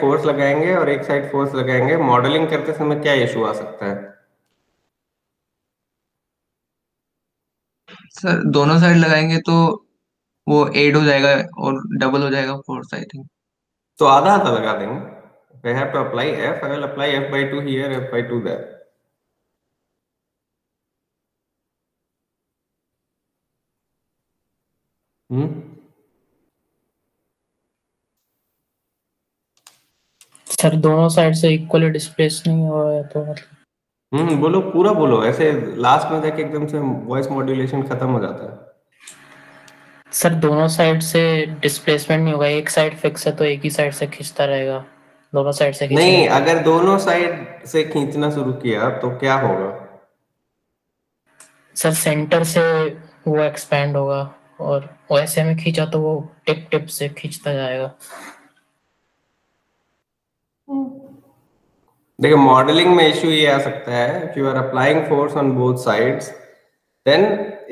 Force लगाएंगे और एक साइड फोर्स लगाएंगे, मॉडलिंग करते समय क्या इशू आ सकता है? सर दोनों साइड लगाएंगे तो वो 8 हो जाएगा और डबल हो जाएगा फोर्स आई थिंक। तो आधा आधा लगा देंगे. If I have to apply F, I will apply F by 2 here, F by 2 there. Hmm. Sir दोनों साइड से इक्वली डिस्प्लेस नहीं हुआ है तो मतलब बोलो, पूरा बोलो, ऐसे लास्ट में जाके एकदम से वॉइस मॉड्यूलेशन खत्म हो जाता है. सर दोनों साइड से डिस्प्लेसमेंट नहीं होगा, एक साइड फिक्स है तो एक ही साइड से खींचता रहेगा, दोनों साइड से खींचेंगे नहीं, तो अगर दोनों साइड से खींचना शुरू किया तो क्या होगा? सर सेंटर से वो एक्सपैंड होगा, और वैसे में खींचा तो वो टिप टिप से खींचता जाएगा। देखो, मॉडलिंग में इश्यू ये आ सकता है, if you are applying force on both sides, then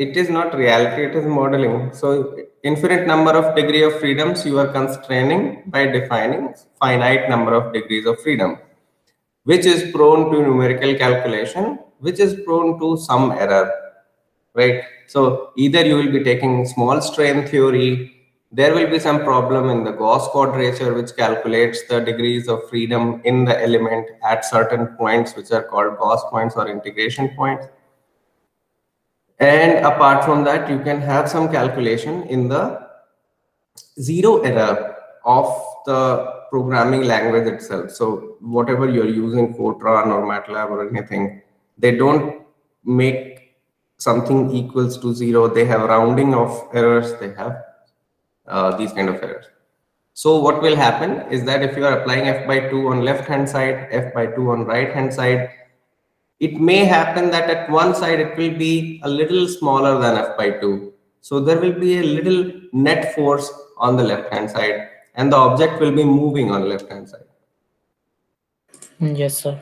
it is not reality, it is modeling. So infinite number of degree of freedoms you are constraining by defining finite number of degrees of freedom, which is prone to numerical calculation, which is prone to some error, right? So either you will be taking small strain theory, there will be some problem in the Gauss quadrature which calculates the degrees of freedom in the element at certain points which are called Gauss points or integration points. And apart from that, you can have some calculation in the zero error of the programming language itself. So whatever you're using, Fortran or MATLAB or anything, they don't make something equals to zero. They have rounding of errors. They have these kind of errors. So what will happen is that if you are applying f by 2 on left hand side, f by 2 on right hand side, it may happen that at one side it will be a little smaller than f by 2. So there will be a little net force on the left hand side and the object will be moving on left hand side. Yes sir.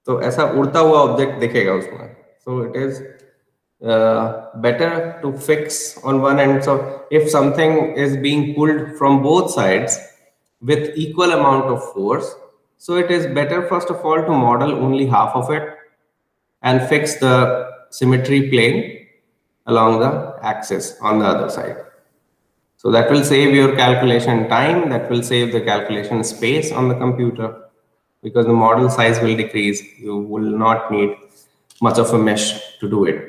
तो ऐसा उड़ता हुआ object दिखेगा उसमें. So it is better to fix on one end. So if something is being pulled from both sides with equal amount of force, so it is better first of all to model only half of it and fix the symmetry plane along the axis on the other side. So that will save your calculation time, that will save the calculation space on the computer, because the model size will decrease. You will not need much of a mesh to do it.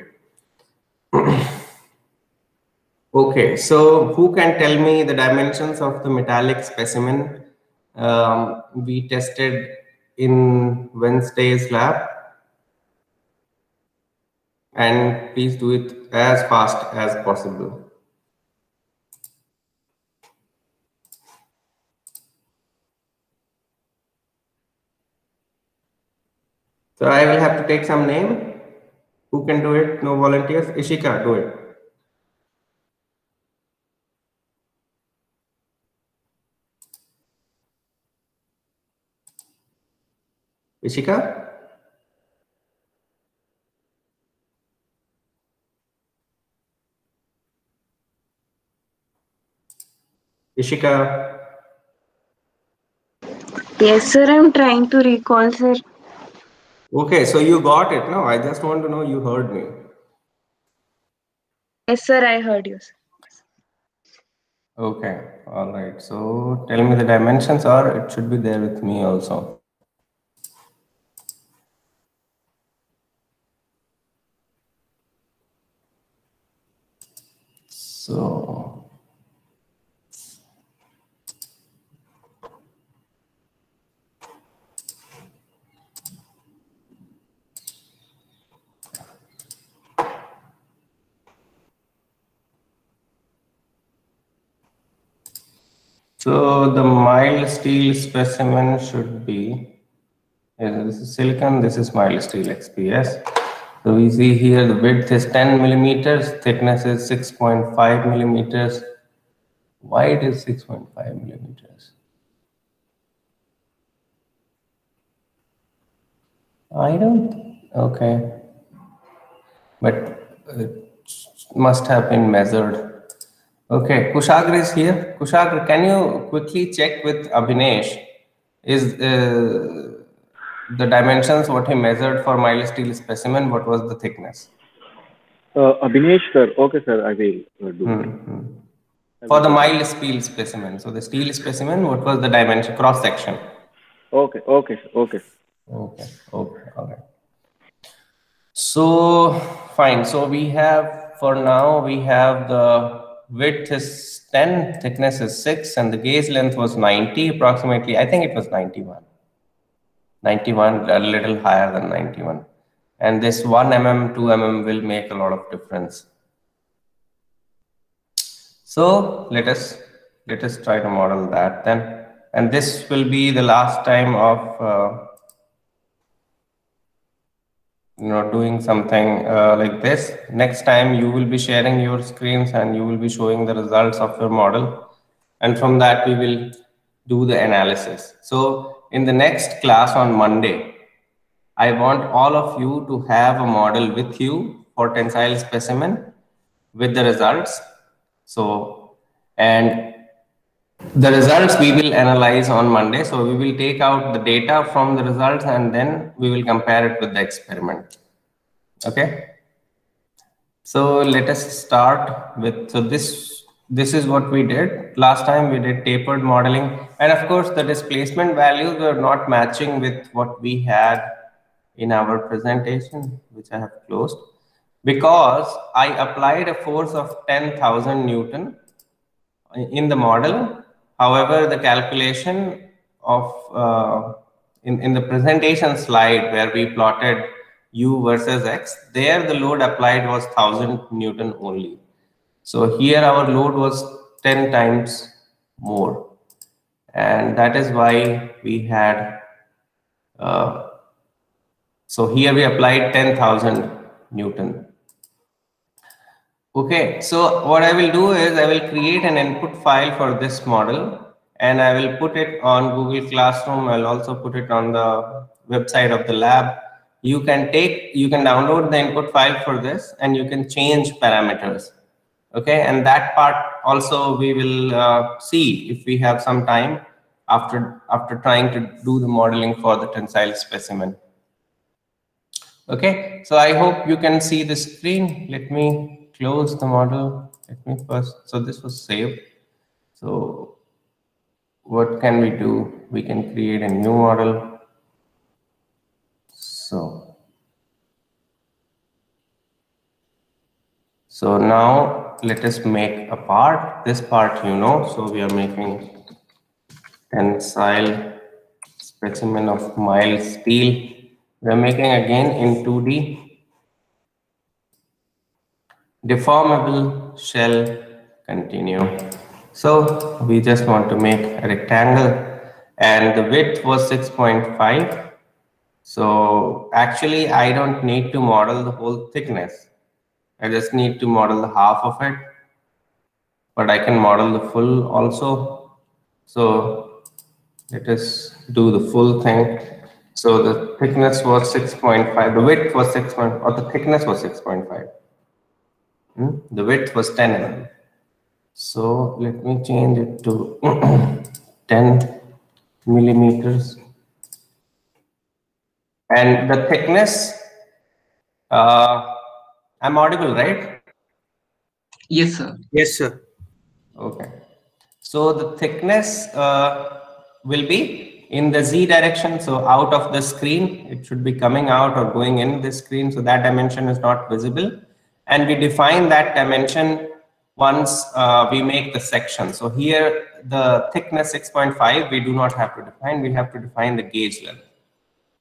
Okay, so who can tell me the dimensions of the metallic specimen we tested in Wednesday's lab? And please do it as fast as possible. So I will have to take some name. Who can do it? No volunteers? Ishika, do it. Ishika? Ishika? Yes, sir. I'm trying to recall, sir. Okay, so you got it. No, I just want to know you heard me. Yes, sir. I heard you, sir. Okay, all right. So tell me the dimensions, or it should be there with me also. So the mild steel specimen should be, this is silicon, this is mild steel XPS. So we see here the width is 10 millimeters, thickness is 6.5 millimeters, wide is 6.5 millimeters. I don't, okay, but it must have been measured. Okay, Kushagra is here. Kushagra, can you quickly check with Abhinesh? Is the dimensions what he measured for mild steel specimen? What was the thickness? Abhinesh sir, okay sir, I will do that. For the mild steel specimen, so the steel specimen, what was the dimension, cross section? Okay. Okay. So fine. So we have, for now, we have the width is 10, thickness is 6, and the gauge length was 90 approximately. I think it was 91. 91, a little higher than 91. And this 1 mm, 2 mm will make a lot of difference. So let us try to model that then. And this will be the last time of doing something like this. Next time you will be sharing your screens and you will be showing the results of your model. And from that we will do the analysis. So in the next class on Monday, I want all of you to have a model with you for tensile specimen with the results. So, and the results we will analyze on Monday. So we will take out the data from the results and then we will compare it with the experiment. Okay. So let us start with, so this is what we did. Last time we did tapered modeling. And of course the displacement values were not matching with what we had in our presentation, which I have closed, because I applied a force of 10,000 Newton in the model. However, the calculation of in the presentation slide where we plotted U versus X, there the load applied was 1000 Newton only. So here our load was 10 times more. And that is why we had, so here we applied 10,000 Newton. Okay, so what I will do is I will create an input file for this model and I will put it on Google Classroom. I'll also put it on the website of the lab. You can download the input file for this and you can change parameters. Okay, and that part also we will see if we have some time after trying to do the modeling for the tensile specimen. Okay, so I hope you can see the screen. Let me close the model. Let me first, so this was saved. So what can we do? We can create a new model. So now let us make a part. This part, so we are making tensile specimen of mild steel. We are making again in 2D. Deformable shell, continue. So we just want to make a rectangle and the width was 6.5. So actually I don't need to model the whole thickness. I just need to model the half of it, but I can model the full also. So let us do the full thing. So the thickness was 6.5, the width was 6. Or the thickness was 6.5. The width was 10 mm. So let me change it to 10 millimeters. And the thickness, I'm audible, right? Yes, sir. Yes, sir. Okay. So the thickness will be in the Z direction. So out of the screen, it should be coming out or going in the screen. So that dimension is not visible. And we define that dimension once we make the section. So here the thickness 6.5, we do not have to define. We have to define the gauge length.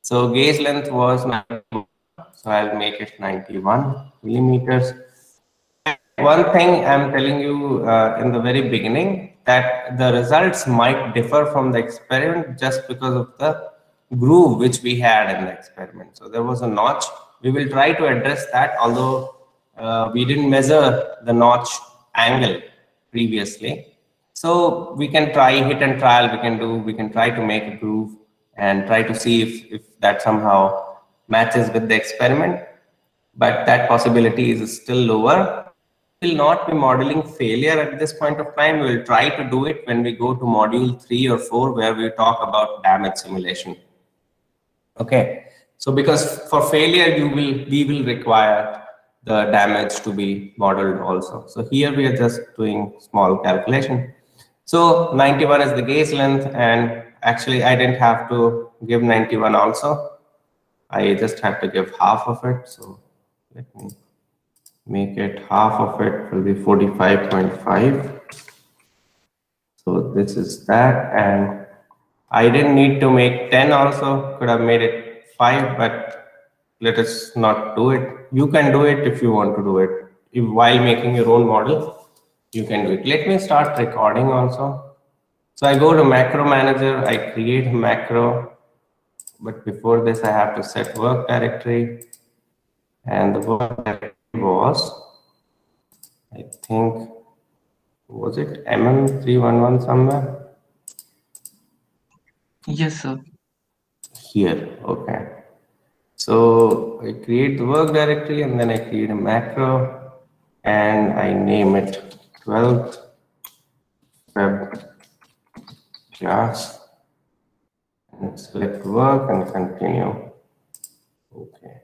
So gauge length was 91. So I'll make it 91 millimeters. One thing I'm telling you in the very beginning, that the results might differ from the experiment just because of the groove which we had in the experiment. So there was a notch. We will try to address that, although we didn't measure the notch angle previously. So we can try hit and trial. We can try to make a groove and try to see if that somehow matches with the experiment. But that possibility is still lower. will not be modeling failure at this point of time. We will try to do it when we go to module 3 or 4, where we talk about damage simulation. Okay, so because for failure, we will require the damage to be modeled also. So here we are just doing small calculation. So 91 is the gauge length, and actually I didn't have to give 91 also. I just have to give half of it. So let me make it half of it will be 45.5. So this is that, and I didn't need to make 10 also, could have made it 5, but let us not do it. You can do it if you want to do it. If while making your own model, you can do it. Let me start recording also. So I go to macro manager, I create a macro, but before this I have to set work directory, and the work directory was, I think, was it MM311 somewhere? Yes, sir. Here, okay. So I create the work directory, and then I create a macro, and I name it 12th Feb class, and select work and continue. Okay.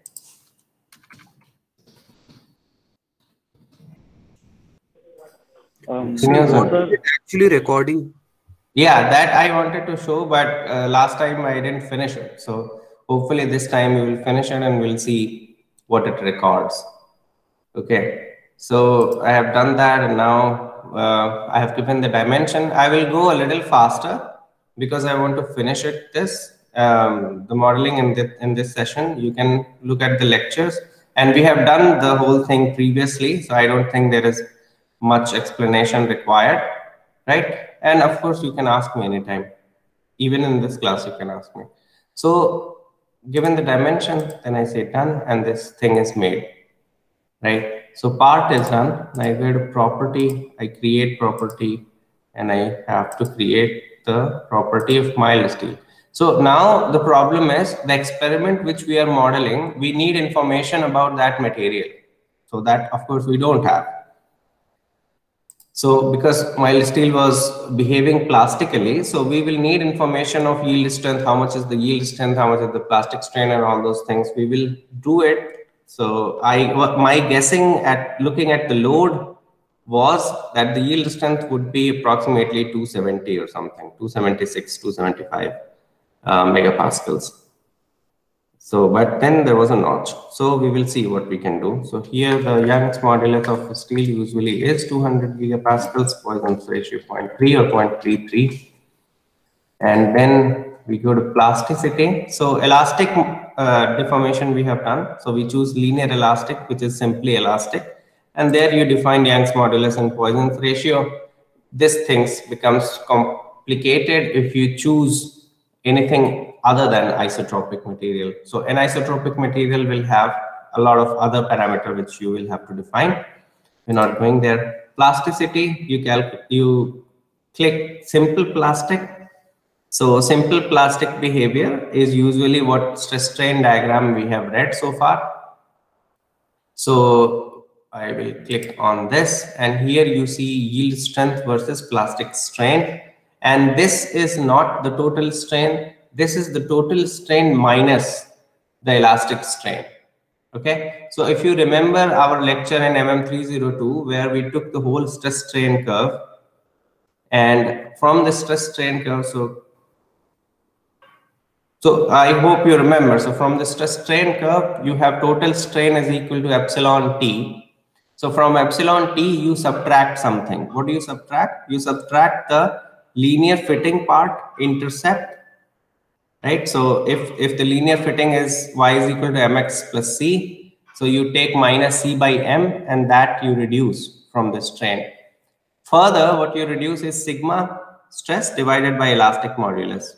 Actually recording. Yeah, that I wanted to show, but last time I didn't finish it. So hopefully this time we will finish it and we'll see what it records. Okay, so I have done that, and now I have given the dimension. I will go a little faster because I want to finish it. The modeling in this session. You can look at the lectures, and we have done the whole thing previously, so I don't think there is much explanation required, right? And of course, you can ask me anytime. Even in this class, you can ask me. So given the dimension, then I say done, and this thing is made, right? So part is done. I go to property, I create property, and I have to create the property of mild steel. So now the problem is the experiment which we are modeling, we need information about that material. So that, of course, we don't have. So because mild steel was behaving plastically, so we will need information of yield strength, how much is the yield strength, how much is the plastic strain, and all those things. We will do it. So my guessing at looking at the load was that the yield strength would be approximately 270 or something, 276, 275 megapascals. So, but then there was a notch. So we will see what we can do. So here the Young's modulus of steel usually is 200 gigapascals, Poisson's ratio 0.3 or 0.33. And then we go to plasticity. So elastic deformation we have done. So we choose linear elastic, which is simply elastic. And there you define Young's modulus and Poisson's ratio. This things becomes complicated if you choose anything other than isotropic material. So an isotropic material will have a lot of other parameters which you will have to define. We're not going there. Plasticity, you click simple plastic. So simple plastic behavior is usually what stress strain diagram we have read so far. So I will click on this, and here you see yield strength versus plastic strain. And this is not the total strain. This is the total strain minus the elastic strain. Okay. So if you remember our lecture in MM302, where we took the whole stress strain curve, and from the stress strain curve, so I hope you remember. So from the stress strain curve, you have total strain is equal to epsilon T. So from epsilon T, you subtract something. What do you subtract? You subtract the linear fitting part intercept, right? So if the linear fitting is y is equal to mx plus c, so you take minus c by m, and that you reduce from the strain. Further, what you reduce is sigma stress divided by elastic modulus.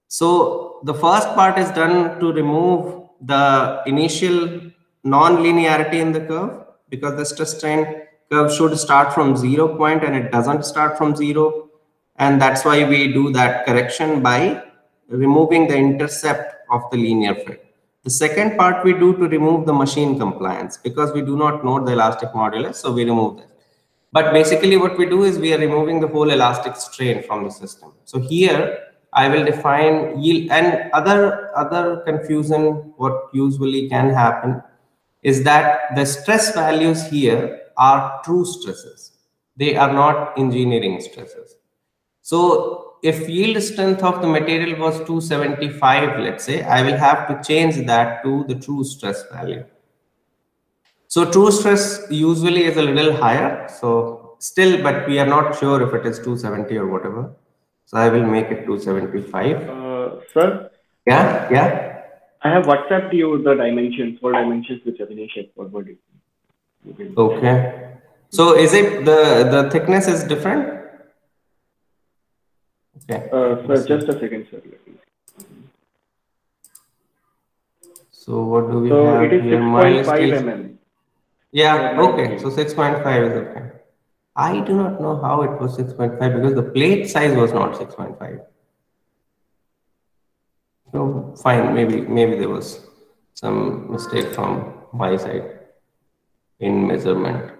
So the first part is done to remove the initial non-linearity in the curve, because the stress strain curve should start from 0 point, and it doesn't start from 0. And that's why we do that correction by removing the intercept of the linear fit. The second part we do to remove the machine compliance, because we do not know the elastic modulus, so we remove that. But basically what we do is we are removing the whole elastic strain from the system. So here I will define yield, and other confusion what usually can happen is that the stress values here are true stresses. They are not engineering stresses. So if yield strength of the material was 275, let's say, I will have to change that to the true stress value. So true stress usually is a little higher. So still, but we are not sure if it is 270 or whatever. So I will make it 275. Sir? Yeah. I have WhatsApped you the dimensions, full dimensions which Abhinesh had forwarded. Okay. So is it the thickness is different? Okay. Sir, just a second, sir. So what do we So have it is here? 6.5 mm. Yeah, okay. So 6.5 is okay. I do not know how it was 6.5 because the plate size was not 6.5. So fine, maybe there was some mistake from my side in measurement.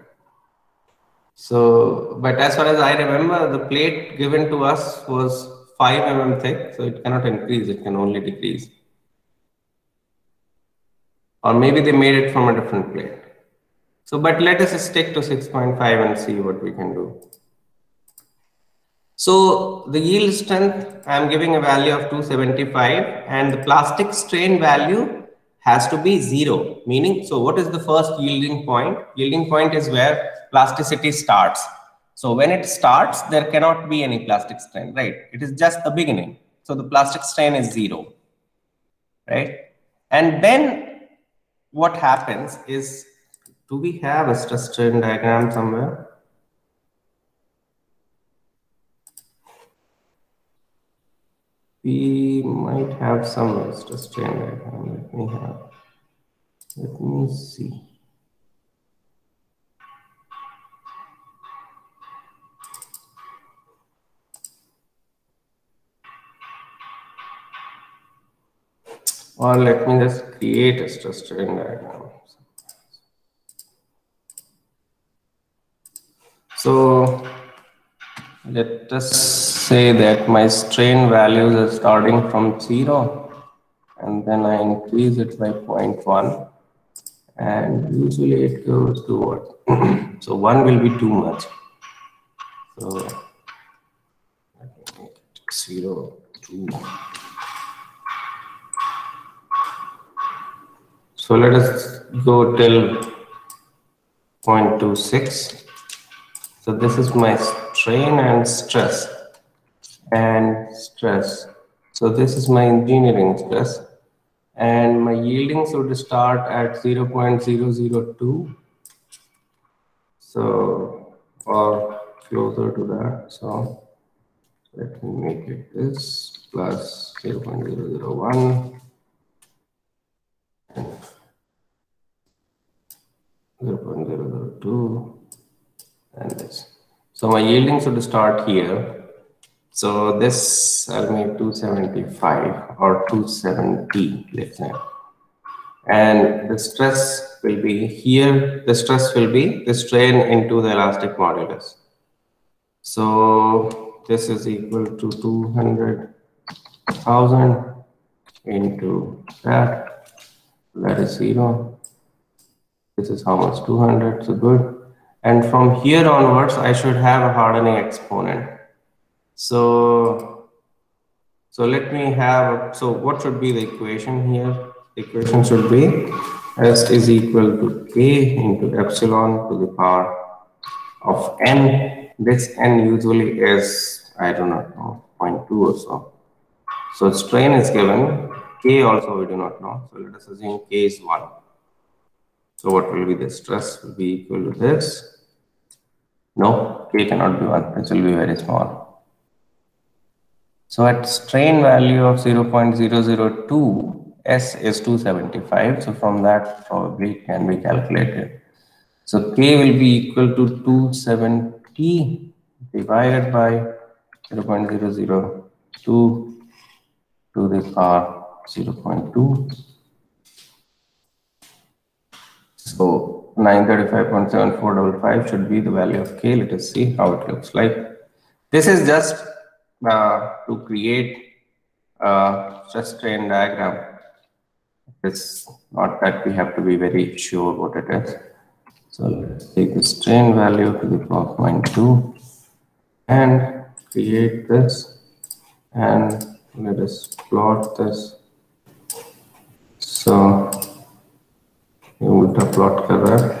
So, but as far as I remember, the plate given to us was 5 mm thick, so it cannot increase, it can only decrease. Or maybe they made it from a different plate. So, but let us stick to 6.5 and see what we can do. So the yield strength, I am giving a value of 275, and the plastic strain value has to be 0, meaning, so what is the first yielding point? Yielding point is where plasticity starts. So when it starts, there cannot be any plastic strain, right? It is just the beginning. So the plastic strain is 0, right? And then what happens is, do we have a stress strain diagram somewhere? We might have some stress strain diagram. Let me see. Or let me just create a stress strain diagram. So let us say that my strain values are starting from 0, and then I increase it by 0.1, and usually it goes to what? So 1 will be too much. So let me make it 0, 2. So let us go till 0.26. So this is my strain and stress. So this is my engineering stress. And my yielding should start at 0.002. So, or closer to that. So let me make it this plus 0.001. And 0.002 and this. So my yielding should start here. So this I'll make 275 or 270, let's say. And the stress will be here. The stress will be the strain into the elastic modulus. So this is equal to 200,000 into that. That is 0. This is how much? 200. So good. And from here onwards, I should have a hardening exponent. So let me have, so what should be the equation here? The equation should be S is equal to K into epsilon to the power of N. This N usually is, I do not know, 0.2 or so. So strain is given, K also we do not know. So let us assume K is 1. So what will be the stress? Will be equal to this. No, K cannot be 1. This will be very small. So at strain value of 0.002, S is 275. So from that, probably it can be calculated. So K will be equal to 270 divided by 0.002 to the power 0.2. So 935.7455 should be the value of K. Let us see how it looks like. This is just to create a stress strain diagram. It's not that we have to be very sure what it is. So let's take the strain value to the power of -2 and create this, and let us plot this. So ये उल्टा plot कर रहा है.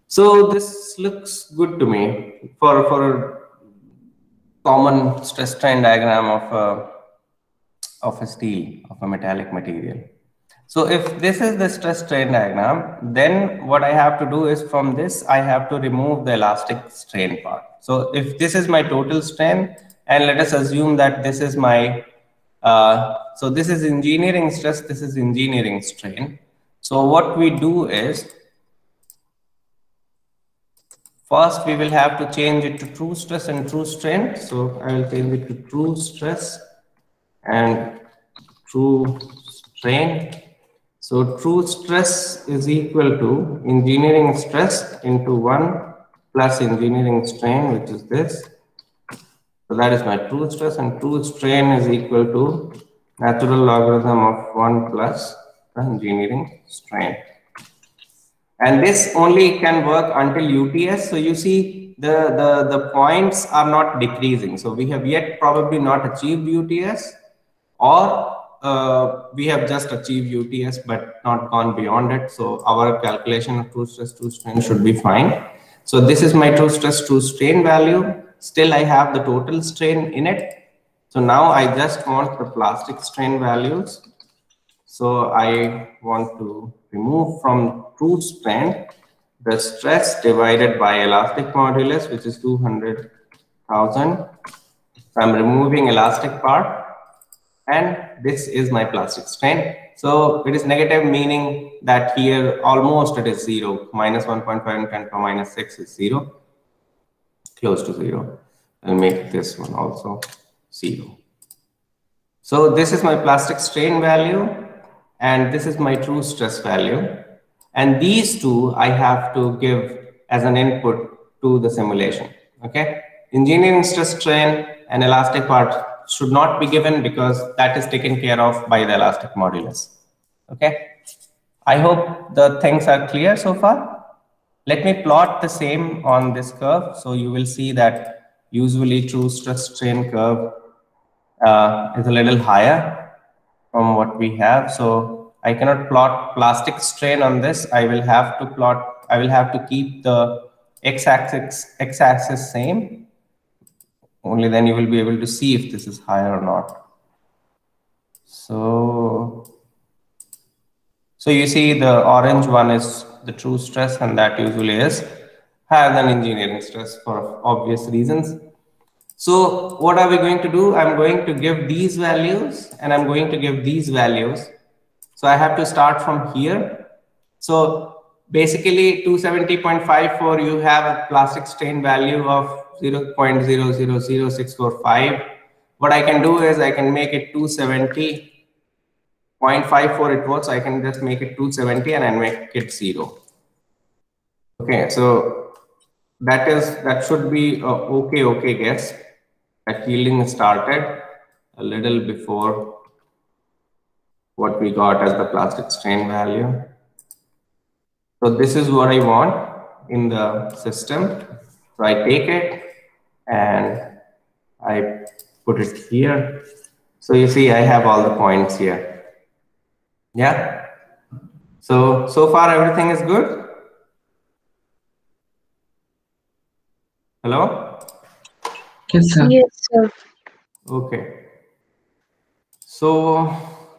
So this looks good to me for a common stress strain diagram of a steel, of a metallic material. So if this is the stress strain diagram, then what I have to do is from this, I have to remove the elastic strain part. So if this is my total strain, and let us assume that this is my, so this is engineering stress, this is engineering strain. So what we do is, first we will have to change it to true stress and true strain. So I will change it to true stress and true strain. So true stress is equal to engineering stress into 1 plus engineering strain, which is this. So that is my true stress, and true strain is equal to natural logarithm of 1 plus the engineering strain. And this only can work until UTS. So you see the points are not decreasing. So we have yet probably not achieved UTS, or we have just achieved UTS but not gone beyond it. So our calculation of true stress, true strain should be fine. So this is my true stress, true strain value. Still I have the total strain in it. So now I just want the plastic strain values. So I want to remove from true strain the stress divided by elastic modulus, which is 200,000. So I'm removing elastic part. And this is my plastic strain. So it is negative, meaning that here almost it is 0. Minus 1.5 and 10 to minus 6 is 0. Close to 0. I'll make this one also 0. So this is my plastic strain value, and this is my true stress value. And these two I have to give as an input to the simulation. Okay. Engineering stress strain and elastic part should not be given because that is taken care of by the elastic modulus. Okay. I hope the things are clear so far. Let me plot the same on this curve. So you will see that usually true stress strain curve is a little higher from what we have. So I cannot plot plastic strain on this. I will have to keep the x-axis same. Only then you will be able to see if this is higher or not. So you see the orange one is the true stress, and that usually is higher than engineering stress for obvious reasons. So what are we going to do? I'm going to give these values and I'm going to give these values. So I have to start from here. So basically 270.54, you have a plastic strain value of 0.000645. What I can do is I can make it 270.54 it was. I can just make it 270 and I make it 0. Okay, so that should be okay guess. That yielding started a little before what we got as the plastic strain value. So this is what I want in the system. So I take it and I put it here. So you see I have all the points here. Yeah. So far everything is good. Hello? Yes, sir. Yes, sir. Okay. So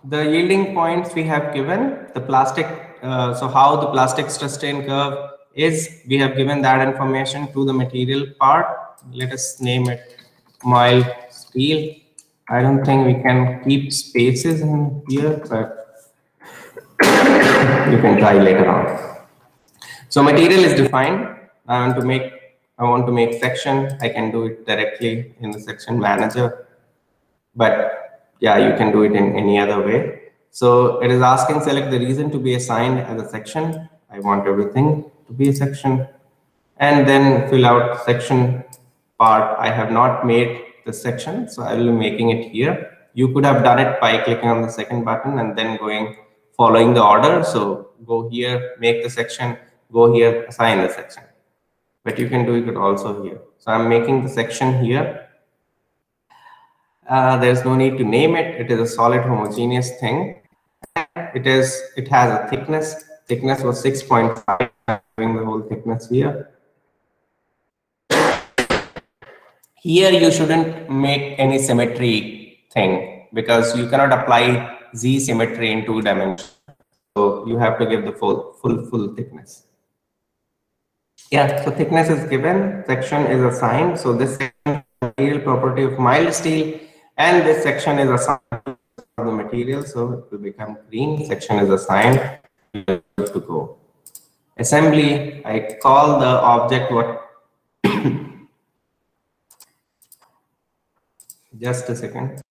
the yielding points we have given, the plastic, so how the plastic stress strain curve is, we have given that information to the material part. Let us name it mild steel. I don't think we can keep spaces in here, but you can try later on. So material is defined. I want to make I want to make section, I can do it directly in the section manager. But yeah, you can do it in any other way. So it is asking select the reason to be assigned as a section. I want everything to be a section. And then fill out section part. I have not made the section, so I will be making it here. You could have done it by clicking on the second button and then following the order. So go here, make the section, go here, assign the section. But you can do it also here. So I'm making the section here. There's no need to name it. It is a solid homogeneous thing. It has a thickness. Thickness was 6.5, having the whole thickness here. Here you shouldn't make any symmetry thing because you cannot apply Z symmetry in 2 dimensions. So you have to give the full thickness. Yeah, so thickness is given, section is assigned. So this material property of mild steel, and this section is assigned to the material, so it will become green. Section is assigned to go. Assembly, I call the object what? Just a second.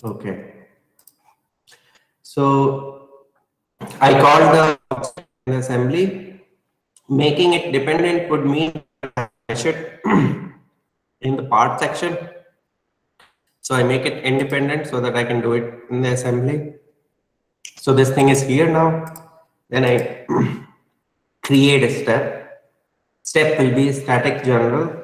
Okay. So I called the assembly. Making it dependent would mean I should in the part section. So I make it independent so that I can do it in the assembly. So this thing is here now. Then I create a step. Step will be static general.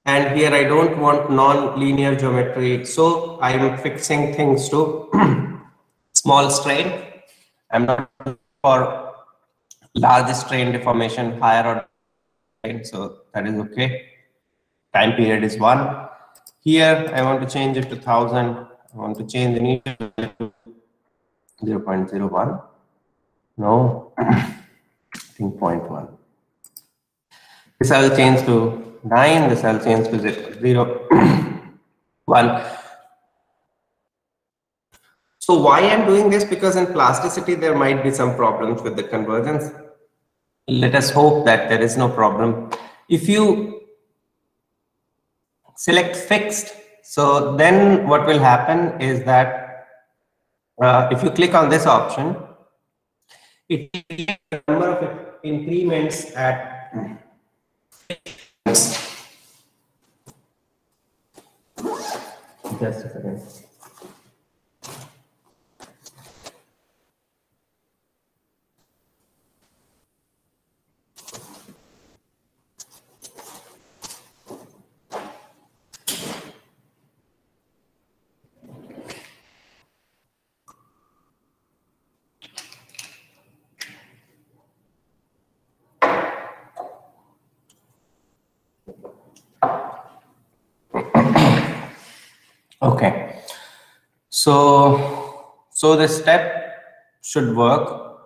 And here I don't want non-linear geometry. So I'm fixing things to small strain. I'm not for large strain deformation, higher order. So that is okay. Time period is 1. Here I want to change it to 1000. I want to change the initial to 0.01. No, I think 0.1. This I will change to 9. This I will change to 0.1. So why I'm doing this? Because in plasticity there might be some problems with the convergence. Let us hope that there is no problem. If you select fixed, so then what will happen is that if you click on this option, it will give the number of increments at just a second. Okay, so the step should work,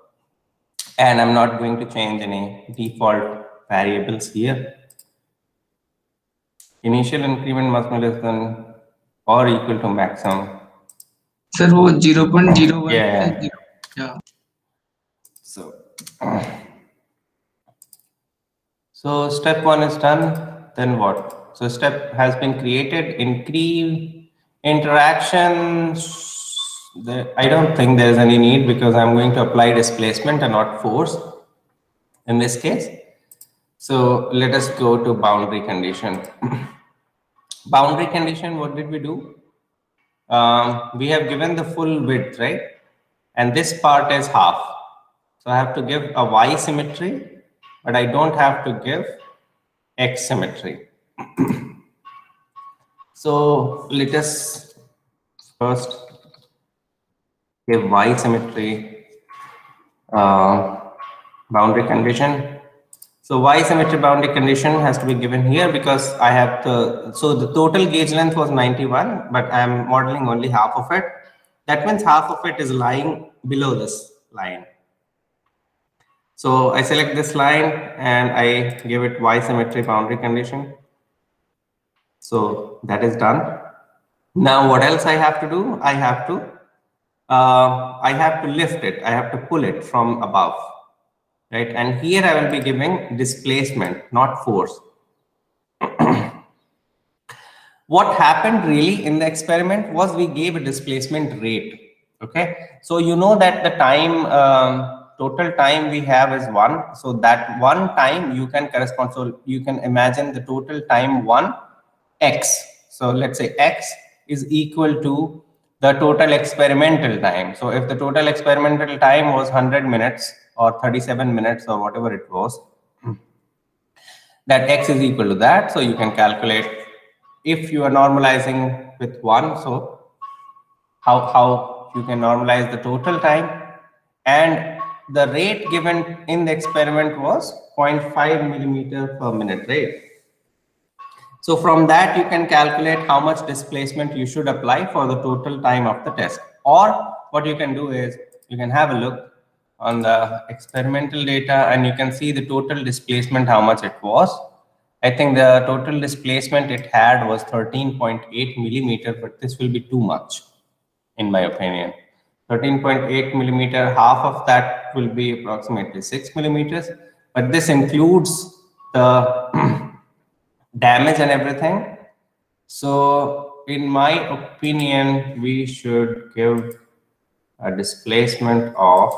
and I'm not going to change any default variables here. Initial increment must be less than or equal to maximum. Sir, वो 0.01 Yeah. Yeah. So step 1 is done. Then what? So step has been created. Increase interactions. I don't think there is any need because I'm going to apply displacement and not force in this case. So let us go to boundary condition. Boundary condition, what did we do? We have given the full width, right? And this part is half. So I have to give a Y symmetry, but I don't have to give X symmetry. So let us first give Y symmetry boundary condition. So Y symmetry boundary condition has to be given here because I have to, so the total gauge length was 91, but I am modeling only half of it. That means half of it is lying below this line. So I select this line and I give it Y symmetry boundary condition. So that is done. Now what else I have to do? I have to lift it. I have to pull it from above, right? And here I will be giving displacement, not force. What happened really in the experiment was we gave a displacement rate. Okay, so you know that the time, total time we have is 1. So that 1 time you can correspond. So you can imagine the total time 1 x. So let's say x is equal to the total experimental time. So if the total experimental time was 100 minutes or 37 minutes or whatever it was, that x is equal to that. So you can calculate if you are normalizing with 1. So how you can normalize the total time, and the rate given in the experiment was 0.5 millimeter per minute rate. So from that you can calculate how much displacement you should apply for the total time of the test. Or what you can do is you can have a look on the experimental data and you can see the total displacement, how much it was. I think the total displacement it had was 13.8 millimeter, but this will be too much in my opinion. 13.8 millimeter, half of that will be approximately 6 millimeters, but this includes the damage and everything. So in my opinion, we should give a displacement of,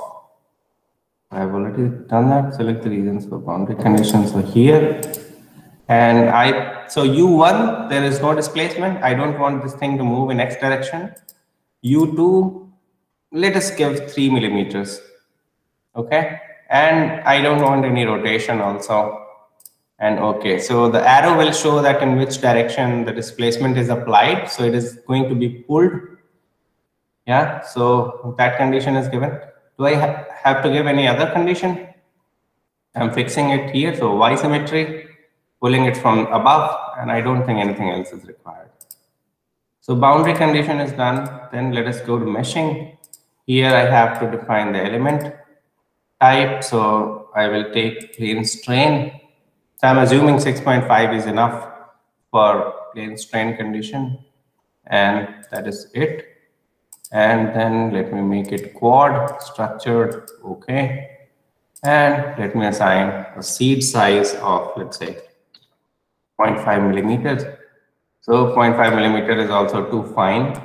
I've already done that, select the regions for boundary conditions. So here, and so U1, there is no displacement. I don't want this thing to move in X direction. U2, let us give 3 millimeters. Okay. And I don't want any rotation also. And okay, so the arrow will show that in which direction the displacement is applied. So it is going to be pulled. Yeah, so that condition is given. Do I have to give any other condition? I'm fixing it here. So Y symmetry, pulling it from above, and I don't think anything else is required. So boundary condition is done. Then let us go to meshing. Here I have to define the element type. So I will take plane strain. So I'm assuming 6.5 is enough for plane strain condition, and that is it. And then let me make it quad structured. Okay. And let me assign a seed size of, let's say, 0.5 millimeters. So 0.5 millimeter is also too fine.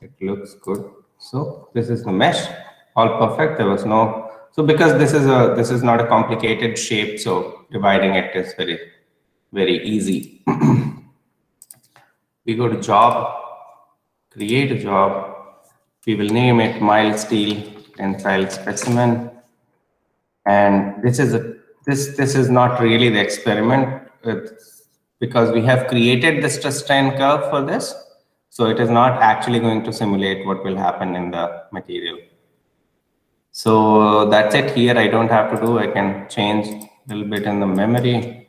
It looks good. So this is the mesh, all perfect. There was no, so because this is not a complicated shape, so dividing it is very, very easy. We go to job, create a job. We will name it mild steel tensile specimen. And this is not really the experiment. It's because we have created the stress strain curve for this. So it is not actually going to simulate what will happen in the material. So that's it here. I don't have to do, I can change a little bit in the memory. I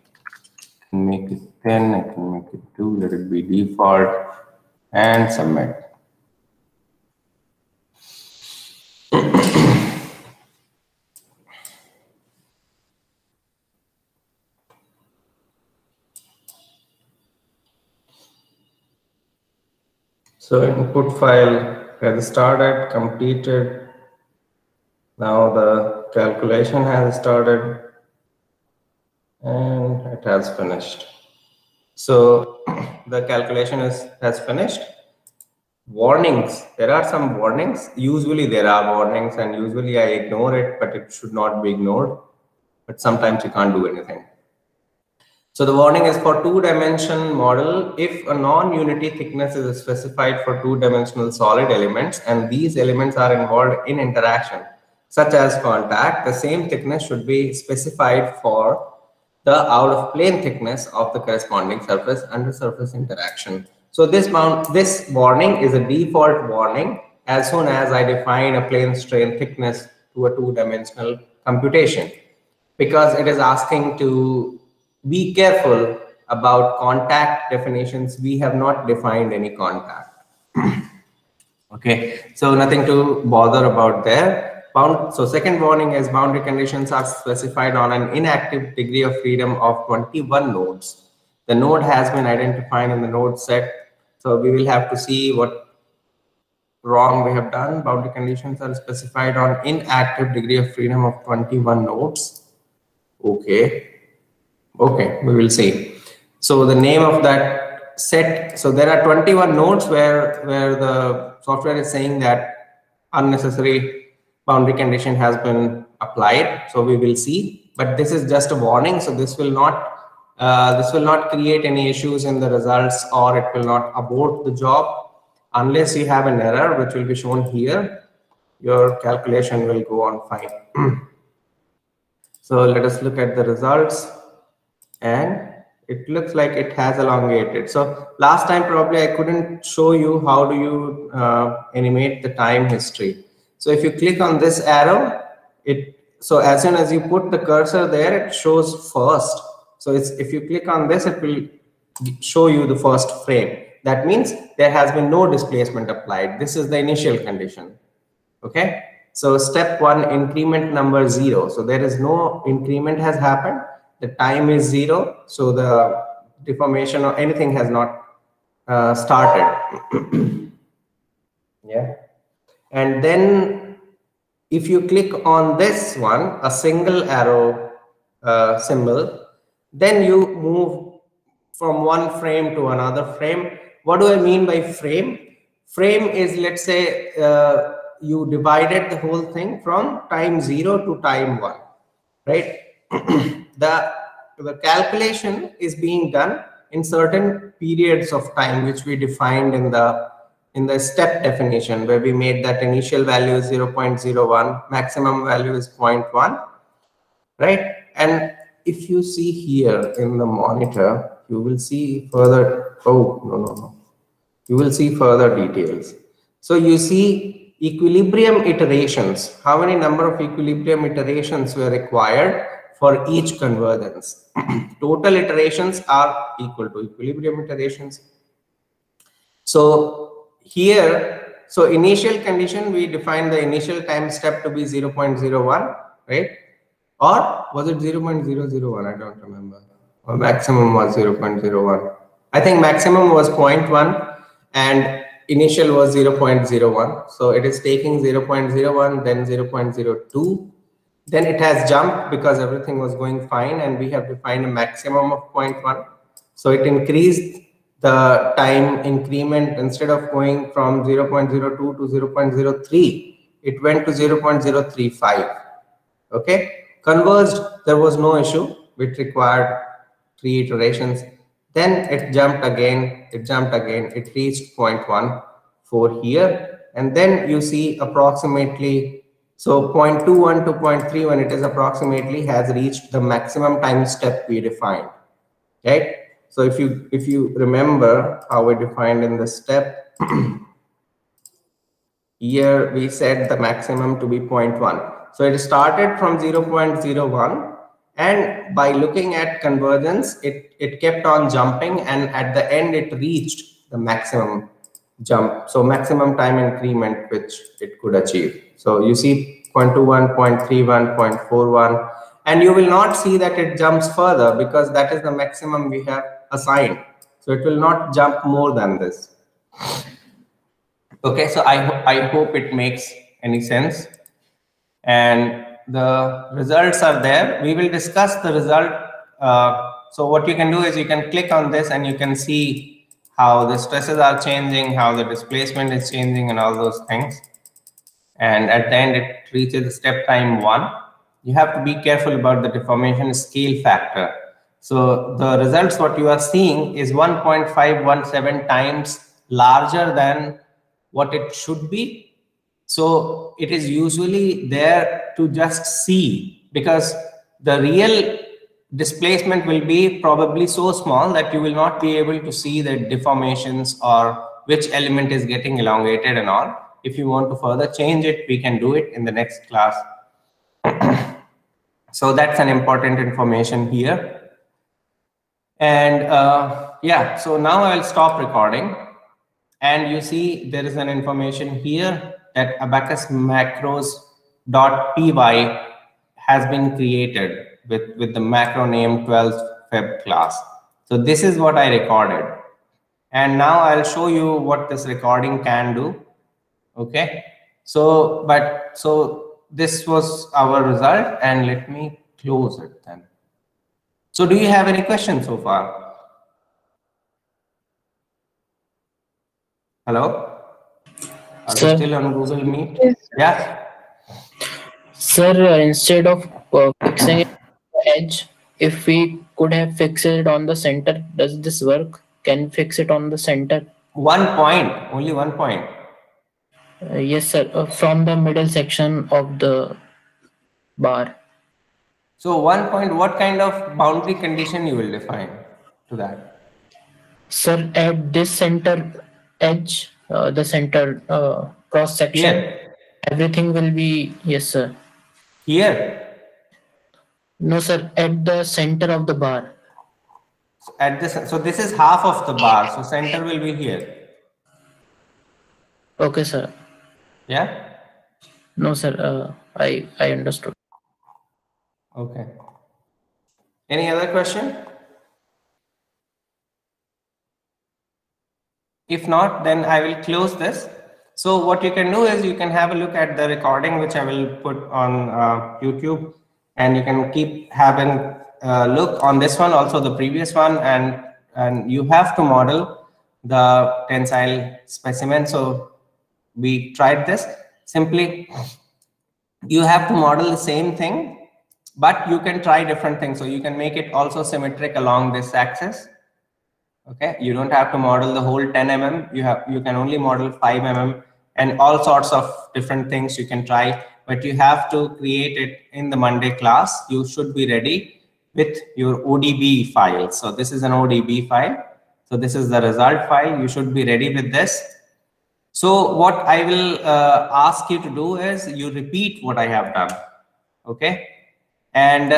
can make it 10, I can make it 2, let it be default, and submit. So input file has started, completed. Now the calculation has started and it has finished. So the calculation has finished. Warnings, there are some warnings. Usually there are warnings and usually I ignore it, but it should not be ignored. But sometimes you can't do anything. So the warning is for two-dimension model. If a non-unity thickness is specified for two-dimensional solid elements and these elements are involved in interaction, such as contact, the same thickness should be specified for the out-of-plane thickness of the corresponding surface under surface interaction. So this warning is a default warning as soon as I define a plane strain thickness to a two-dimensional computation, because it is asking to be careful about contact definitions. We have not defined any contact. Okay, so nothing to bother about there. So second warning is boundary conditions are specified on an inactive degree of freedom of 21 nodes. The node has been identified in the node set. So we will have to see what wrong we have done. Boundary conditions are specified on inactive degree of freedom of 21 nodes. Okay. Okay, we will see. So the name of that set, so there are 21 nodes where the software is saying that unnecessary boundary condition has been applied. So we will see, but this is just a warning. So this will not create any issues in the results, or it will not abort the job unless you have an error, which will be shown here. Your calculation will go on fine. So let us look at the results, and it looks like it has elongated. So last time probably I couldn't show you how do you animate the time history. So if you click on this arrow, so as soon as you put the cursor there, it shows first. So if you click on this, it will show you the first frame. That means there has been no displacement applied. This is the initial condition. Okay. So step 1, increment number 0. So there is no increment has happened. The time is 0. So the deformation or anything has not started. Yeah. And then if you click on this one, a single arrow symbol, then you move from one frame to another frame. What do I mean by frame? Frame is, let's say, you divided the whole thing from time 0 to time 1, right? The calculation is being done in certain periods of time, which we defined in the step definition, where we made that initial value is 0.01, maximum value is 0.1, right? And if you see here in the monitor, you will see further, you will see further details. So you see equilibrium iterations, how many number of equilibrium iterations were required for each convergence. Total iterations are equal to equilibrium iterations. So here, so initial condition, we defined the initial time step to be 0.01, right? Or was it 0.001? I don't remember. Or maximum was 0.01. I think maximum was 0.1 and initial was 0.01. So it is taking 0.01, then 0.02. Then it has jumped because everything was going fine, and we have defined a maximum of 0.1. So it increased the time increment. Instead of going from 0.02 to 0.03, it went to 0.035. Okay, converged, there was no issue, which required 3 iterations. Then it jumped again, it reached 0.14 here, and then you see approximately, so 0.21 to 0.31, it is approximately has reached the maximum time step we defined, right? So if you remember how we defined in the step, here we set the maximum to be 0.1. So it started from 0.01, and by looking at convergence, it kept on jumping, and at the end it reached the maximum jump. So maximum time increment which it could achieve. So you see 0.21, 0.31, 0.41, and you will not see that it jumps further because that is the maximum we have assigned. So it will not jump more than this. Okay, so I hope it makes any sense. And the results are there. We will discuss the result. So what you can do is you can click on this and you can see how the stresses are changing, how the displacement is changing, and all those things. And at the end, it reaches step time 1. You have to be careful about the deformation scale factor. So the results, what you are seeing is 1.517 times larger than what it should be. So it is usually there to just see, because the real displacement will be probably so small that you will not be able to see the deformations or which element is getting elongated and all. If you want to further change it, we can do it in the next class. So that's an important information here. And yeah, so now I will stop recording. And you see there is an information here that Abaqus macros .py has been created with the macro name 12th Feb class. So this is what I recorded. And now I'll show you what this recording can do. Okay. So this was our result, and let me close it then. So do you have any questions so far? Hello? Are you still on Google Meet? Yes. Yeah. Sir, instead of fixing it on the edge, if we could have fixed it on the center, does this work? Can we fix it on the center? 1 point, only 1 point. Yes, sir. From the middle section of the bar. So 1 point, what kind of boundary condition you will define to that? Sir, at this center edge, the center cross section, Here. everything will be, yes, sir. Here. No, sir, at the center of the bar. At this, so this is half of the bar, so center will be here. Okay, sir. Yeah. No, sir. I understood. Okay. Any other question? If not, then I will close this. So what you can do is you can have a look at the recording, which I will put on YouTube, and you can keep having a look on this one, also the previous one, and you have to model the tensile specimen. So we tried this. Simply, you have to model the same thing, but you can try different things. So you can make it also symmetric along this axis. Okay, you don't have to model the whole 10 mm. You can only model 5 mm, and all sorts of different things you can try, but you have to create it in the Monday class. You should be ready with your ODB file. So this is an ODB file. So this is the result file. You should be ready with this. So what I will ask you to do is you repeat what I have done. Okay, and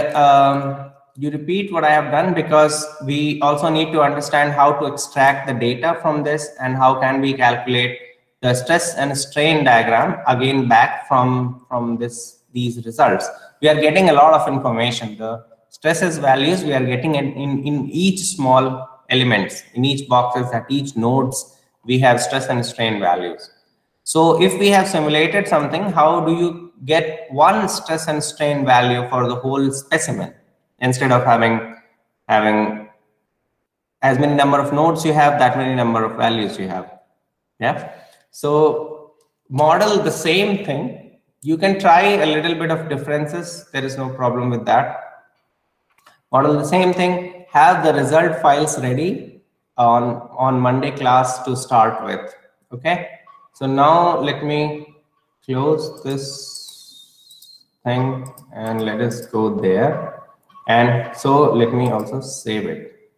you repeat what I have done, because we also need to understand how to extract the data from this and how can we calculate the stress and strain diagram again back from these results. We are getting a lot of information. The stresses values we are getting in each small elements, in each boxes, at each nodes we have stress and strain values. So if we have simulated something, how do you get one stress and strain value for the whole specimen instead of having as many number of nodes you have, that many number of values you have? Yeah. So model the same thing. You can try a little bit of differences. There is no problem with that. Model the same thing, have the result files ready on Monday class to start with. Okay. So now let me close this thing and let us go there. And so let me also save it.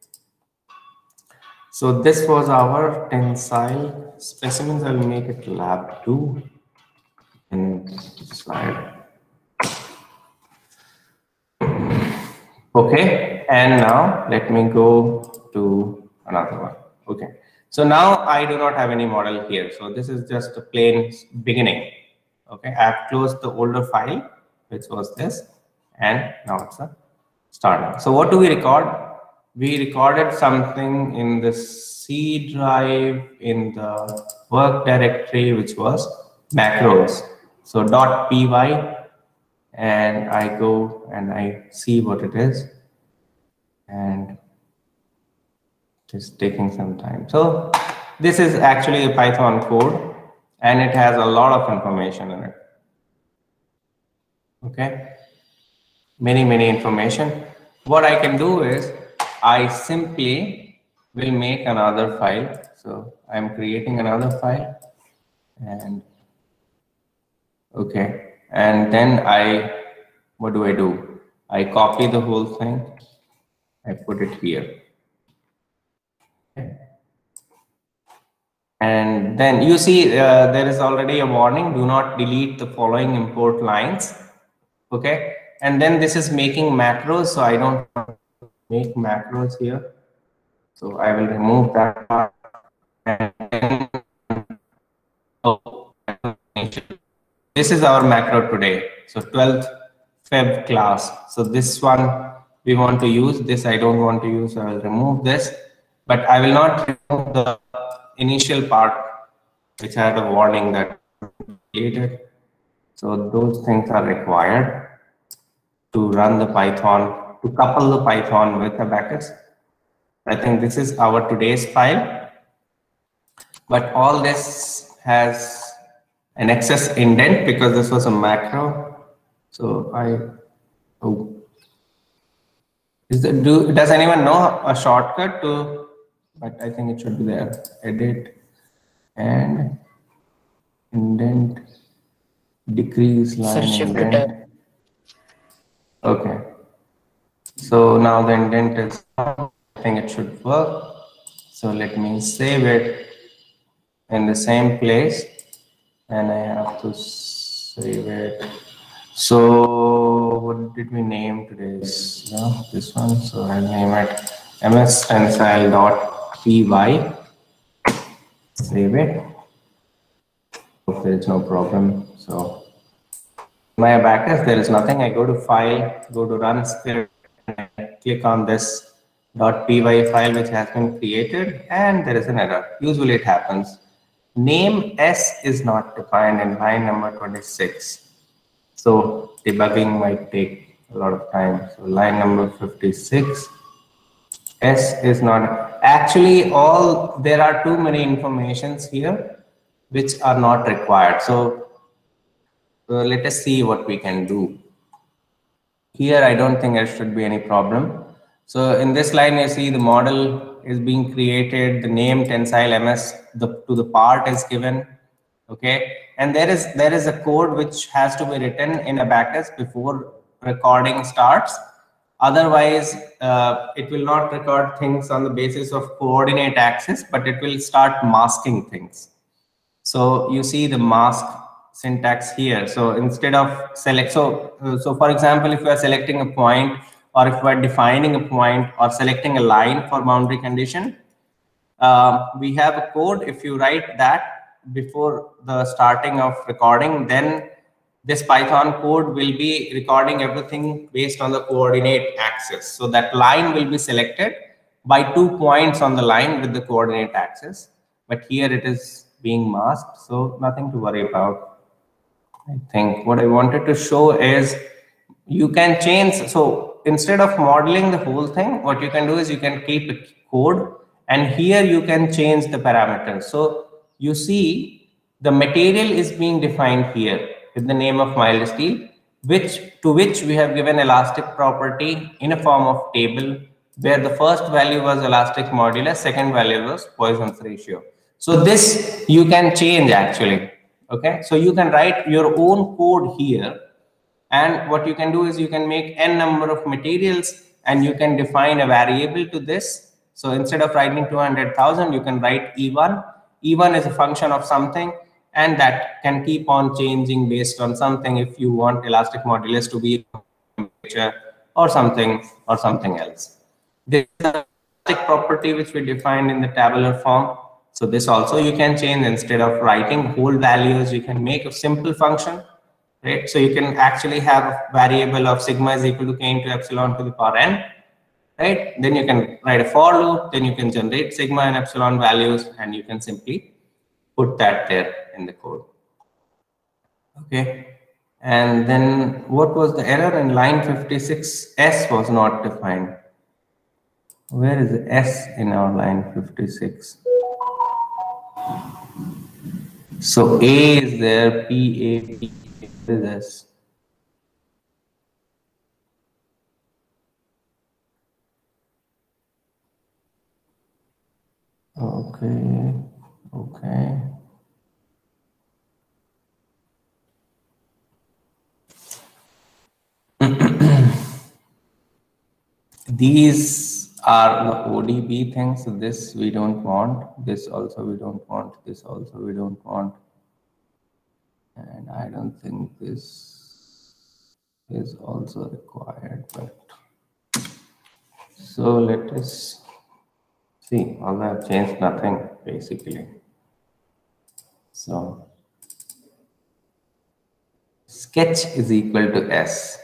So this was our tensile specimens. I'll make it lab 2 in slide. Okay, and now let me go to another one. Okay, so now I do not have any model here. So this is just a plain beginning. Okay, I have closed the older file, which was this, and now it's a starting. So what do we record? We recorded something in the C drive in the work directory, which was macros. So .py, and I go and I see what it is, and it's taking some time. So this is actually a Python code, and it has a lot of information in it. Okay, many information. What I can do is I simply will make another file. So I'm creating another file, and okay, and then what do? I copy the whole thing, I put it here. Okay. And then you see there is already a warning, do not delete the following import lines. Okay, and then this is making macros, so I don't make macros here, so I will remove that part. And then, this is our macro today. So 12th Feb class. So this one we want to use. This I don't want to use. I will remove this, but I will not remove the initial part, which had a warning that created. So those things are required to run the Python, to couple the Python with Abacus. I think this is our today's file, but all this has an excess indent because this was a macro. So does anyone know a shortcut to, but I think it should be there, edit and indent, decrease line indent. Okay. So now the indent is, I think it should work. So let me save it in the same place, and I have to save it. So what did we name today's? No, this one. So I'll name it mstensile.py. Save it. Hope there is no problem. So my Abacus, there is nothing. I go to file, go to run script, click on this .py file which has been created, and there is an error. Usually it happens. Name S is not defined in line number 26. So debugging might take a lot of time. So line number 56, S is not, actually there are too many informations here which are not required. So let us see what we can do. Here, I don't think there should be any problem. So in this line, you see the model is being created, the name tensile ms to the part is given. Okay, and there is a code which has to be written in Abacus before recording starts. Otherwise, it will not record things on the basis of coordinate axis, but it will start masking things. So you see the mask syntax here. So instead of select, so for example, if you are selecting a point, or if we are defining a point or selecting a line for boundary condition, we have a code. If you write that before the starting of recording, then this Python code will be recording everything based on the coordinate axis. So that line will be selected by 2 points on the line with the coordinate axis. But here it is being masked, so nothing to worry about. I think what I wanted to show is you can change. So instead of modeling the whole thing, what you can do is you can keep a code, and here you can change the parameters. So you see the material is being defined here with the name of mild steel, to which we have given elastic property in a form of table, where the first value was elastic modulus, second value was Poisson's ratio. So this you can change actually. Okay, so you can write your own code here, and what you can do is you can make n number of materials, and you can define a variable to this. So instead of writing 200,000, you can write E1. E1 is a function of something, and that can keep on changing based on something. If you want elastic modulus to be or something else. This is a property which we defined in the tabular form. So this also you can change. Instead of writing whole values, you can make a simple function, right? So you can actually have a variable of sigma is equal to k into epsilon to the power n, right? Then you can write a for loop, then you can generate sigma and epsilon values, and you can simply put that there in the code. Okay, and then what was the error in line 56? S was not defined. Where is the S in our line 56? So A is there, P, A, P, what is S? Okay, okay. These are the ODB things. So this we don't want. This also we don't want. This also we don't want. And I don't think this is also required. But so let us see. Although I've changed nothing basically. So sketch is equal to S.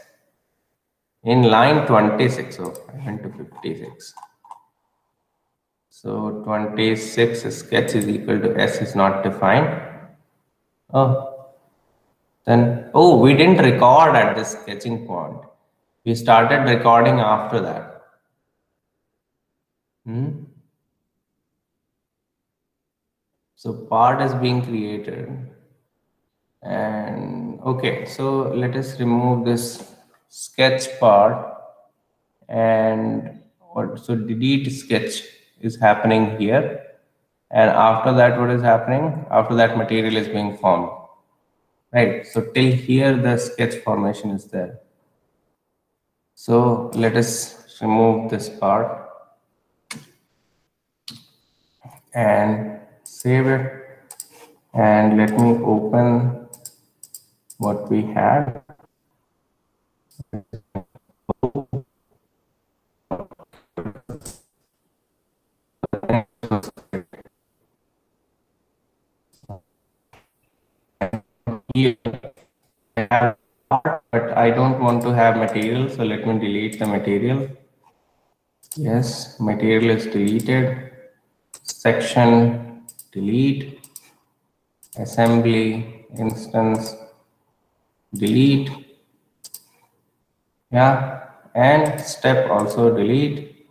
In line 26, oh, I went to 56. So 26 sketch is equal to S is not defined. Oh, then, oh, we didn't record at this sketching point. We started recording after that. So part is being created. And okay, so let us remove this sketch part. And what, so delete sketch is happening here. And after that, what is happening? After that, material is being formed. Right, so till here the sketch formation is there. So let us remove this part and save it, and let me open what we had. But I don't want to have material, so let me delete the material. Yes, material is deleted. Section delete. Assembly instance delete. Yeah, and step also delete.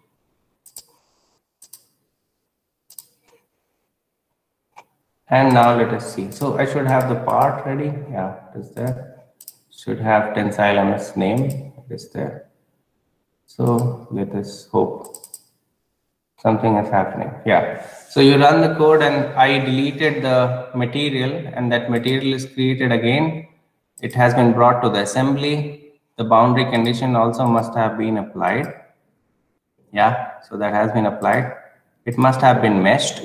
And now let us see. So I should have the part ready. Yeah, it is there. Should have tensile MS name. It is there. So let us hope something is happening. Yeah. So you run the code, and I deleted the material, and that material is created again. It has been brought to the assembly. The boundary condition also must have been applied. Yeah. So that has been applied. It must have been meshed.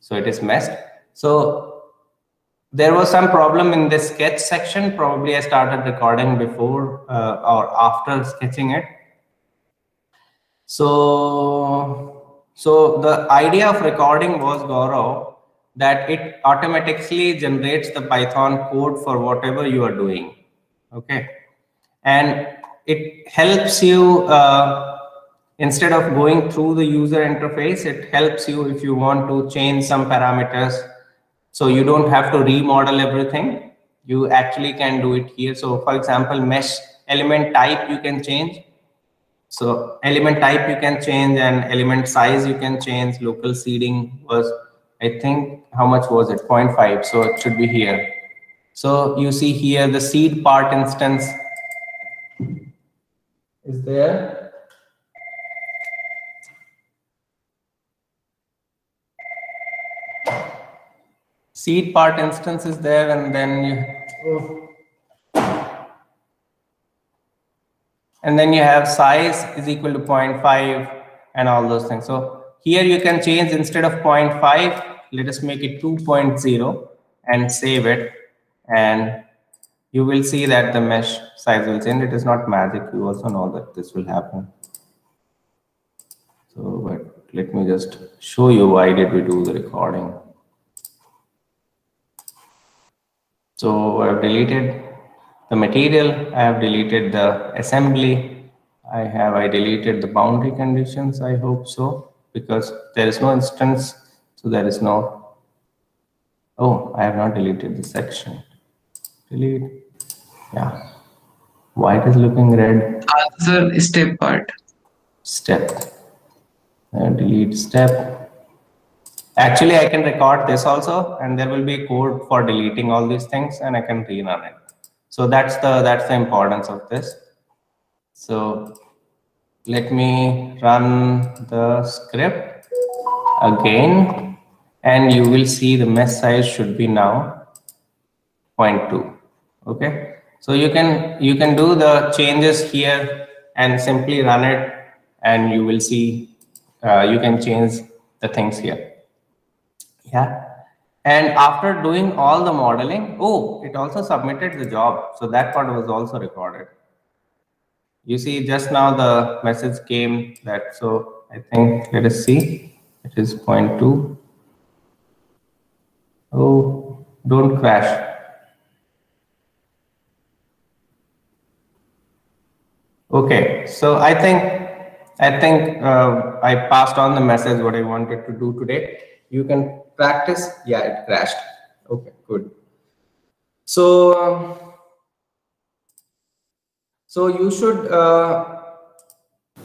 So it is meshed. So there was some problem in this sketch section. Probably I started recording before or after sketching it. So the idea of recording was, Gaurav, that it automatically generates the Python code for whatever you are doing. Okay. And it helps you, instead of going through the user interface, it helps you if you want to change some parameters. So you don't have to remodel everything. You actually can do it here. So for example, mesh element type you can change. So element type you can change, and element size you can change. Local seeding was, I think, how much was it? 0.5. So it should be here. So you see here the seed part instance is there. Seed part instance is there, and then you have size is equal to 0.5 and all those things. So here you can change, instead of 0.5, let us make it 2.0 and save it, and you will see that the mesh size will change. It is not magic. You also know that this will happen. So, but let me just show you why did we do the recording. So I've deleted the material, I have deleted the assembly, I deleted the boundary conditions, I hope so, because there is no instance, so there is no, oh, I have not deleted the section. Delete, yeah. Why it is looking red? Answer step part. Step, delete step. Actually, I can record this also, and there will be a code for deleting all these things, and I can rerun it. So that's the importance of this. So let me run the script again, and you will see the mesh size should be now 0.2. Okay. So you can do the changes here and simply run it, and you will see you can change the things here. Yeah. And after doing all the modeling, oh, it also submitted the job. So that part was also recorded. You see, just now the message came that, so I think, let us see, it is 0.2. Oh, don't crash. Okay, so I think I passed on the message what I wanted to do today. You can practice. Yeah, it crashed. Okay, good. So so you should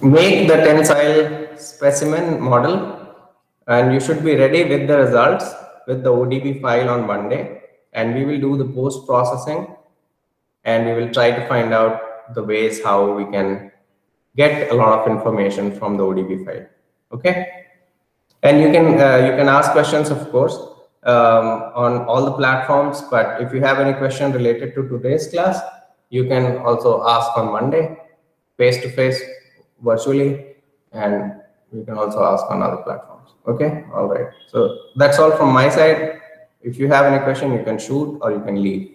make the tensile specimen model, and you should be ready with the results with the ODB file on Monday, and we will do the post processing, and we will try to find out the ways how we can get a lot of information from the ODB file. Okay, and you can ask questions, of course, on all the platforms. But if you have any question related to today's class, you can also ask on Monday, face to face, virtually, and you can also ask on other platforms. Okay, all right. So that's all from my side. If you have any question, you can shoot or you can leave.